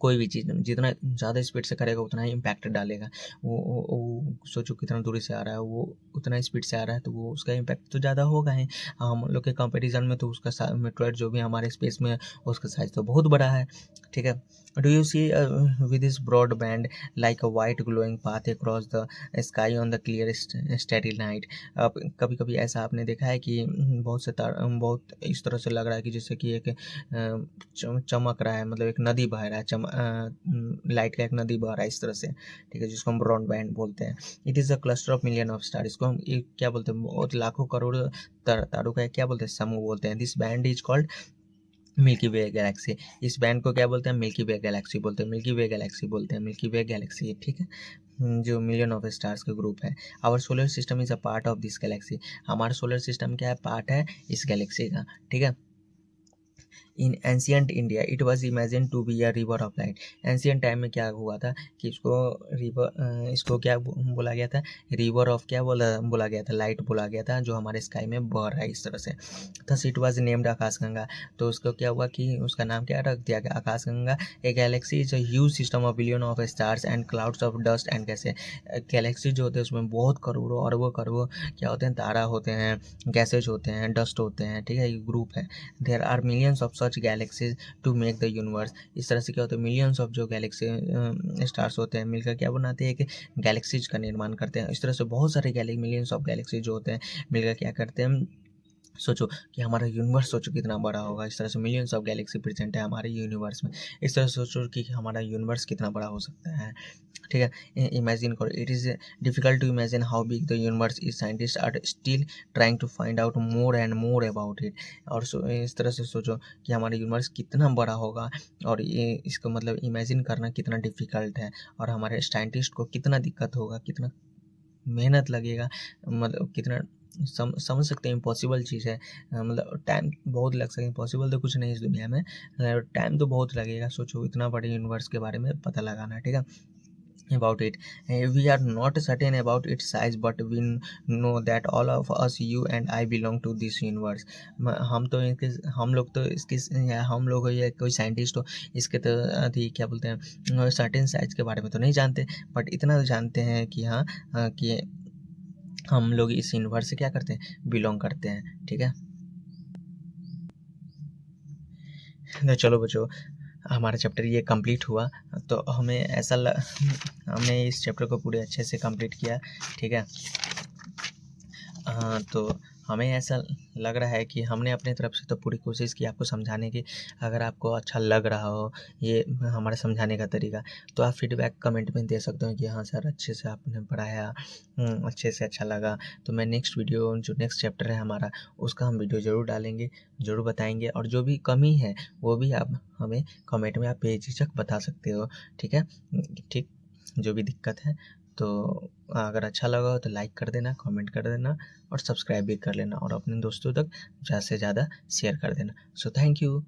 कोई भी चीज़ जितना ज़्यादा स्पीड से करेगा उतना ही इम्पैक्ट डालेगा। वो सोचो कितना दूरी से आ रहा है, वो उतना स्पीड से आ रहा है, तो वो उसका इम्पैक्ट तो ज़्यादा होगा ही। हम लोग के कंपैरिजन में तो उसका मेट्रॉइड जो भी हमारे स्पेस में है उसका साइज़ तो बहुत बड़ा है। ठीक है, do you see with this broad band like a white glowing path across the sky on the clear starry night. अब कभी कभी ऐसा आपने देखा है कि बहुत से तार बहुत इस तरह से लग रहा है कि जैसे कि एक चमक रहा है, मतलब एक नदी बह रहा है, लाइट का एक नदी बह रहा है इस तरह से। ठीक है, जिसको हम ब्रॉड बैंड बोलते हैं। It is a cluster of million of star. इसको हम क्या बोलते हैं, बहुत लाखों करोड़ तारों का क्या बोलते हैं, समूह बोलते हैं। This band is called milky way Galaxy. इस बैंड को क्या बोलते हैं, मिल्की वे गैलेक्सी बोलते हैं, मिल्की वे गैलेक्सी बोलते हैं, मिल्की वे गैलेक्सी। ठीक है, जो मिलियन ऑफ स्टार्स का ग्रुप है। Our solar system is a part of this galaxy. हमारा सोलर सिस्टम क्या है, पार्ट है इस गैलेक्सी का। ठीक है, in ancient India it was imagine to be a river of light. Ancient time में क्या हुआ था कि इसको क्या बोला गया था, रिवर ऑफ क्या बोला गया था, लाइट बोला गया था, जो हमारे स्काई में बह रहा है इस तरह से। थस इट वॉज नेम्ड आकाशगंगा। तो उसको क्या हुआ कि उसका नाम क्या रख दिया गया, आकाशगंगा। ए Galaxy is a huge system of billion of stars and clouds of dust and gases. Galaxy जो होते हैं उसमें बहुत करोड़ों अरबों करोड़ों क्या होते हैं, तारा होते हैं, गैसेज होते हैं, डस्ट होते हैं। ठीक है, ये ग्रुप है। There are millions of such galaxies to make the universe. इस तरह से क्या होता है, मिलियंस ऑफ जो गैलेक्सी स्टार्स होते हैं मिलकर क्या बनाते हैं, एक गैलेक्सीज का निर्माण करते हैं। इस तरह से बहुत सारे मिलियंस ऑफ गैलेक्सी जो होते हैं मिलकर क्या करते हैं, सोचो कि हमारा यूनिवर्स सोचो कितना बड़ा होगा। इस तरह से मिलियंस ऑफ गैलेक्सी प्रेजेंट है हमारे यूनिवर्स में। इस तरह से सोचो कि हमारा यूनिवर्स कितना बड़ा हो सकता है, ठीक है। इमेजिन करो, it is difficult to imagine how big the universe is, scientist are still trying to find out more and more about it. और इस तरह से सोचो कि हमारा यूनिवर्स कितना बड़ा होगा, और ये इसको मतलब इमेजिन करना कितना डिफिकल्ट है, और हमारे साइंटिस्ट को कितना दिक्कत होगा, कितना मेहनत लगेगा, मतलब कितना समझ सकते हैं इम्पॉसिबल चीज़ है। मतलब टाइम बहुत लग सकता है, इम्पॉसिबल तो कुछ नहीं इस दुनिया में, टाइम तो बहुत लगेगा। सोचो इतना बड़े यूनिवर्स के बारे में पता लगाना, ठीक है। About it, we are not certain about its size, but we know that all of us, you and I, belong to this universe। हम लोग तो इसके, या हम लोग हो या कोई साइंटिस्ट हो, इसके तो अभी क्या बोलते हैं, सर्टेन साइज के बारे में तो नहीं जानते, बट इतना तो जानते हैं कि हाँ, कि हम लोग इस यूनिवर्स से क्या करते हैं, बिलोंग करते हैं, ठीक है। तो चलो बच्चों, हमारा चैप्टर ये कंप्लीट हुआ, तो हमने इस चैप्टर को पूरे अच्छे से कंप्लीट किया, ठीक है। हाँ, तो हमें ऐसा लग रहा है कि हमने अपनी तरफ से तो पूरी कोशिश की आपको समझाने की। अगर आपको अच्छा लग रहा हो ये हमारे समझाने का तरीका, तो आप फीडबैक कमेंट में दे सकते हो कि हाँ सर, अच्छे से आपने पढ़ाया, अच्छे से अच्छा लगा। तो मैं नेक्स्ट वीडियो, जो नेक्स्ट चैप्टर है हमारा, उसका हम वीडियो ज़रूर डालेंगे, ज़रूर बताएंगे, और जो भी कमी है वो भी आप हमें कमेंट में आप बेझिझक बता सकते हो, ठीक है। ठीक, जो भी दिक्कत है। तो अगर अच्छा लगा हो तो लाइक कर देना, कमेंट कर देना, और सब्सक्राइब भी कर लेना, और अपने दोस्तों तक ज़्यादा से ज़्यादा शेयर कर देना। So thank you.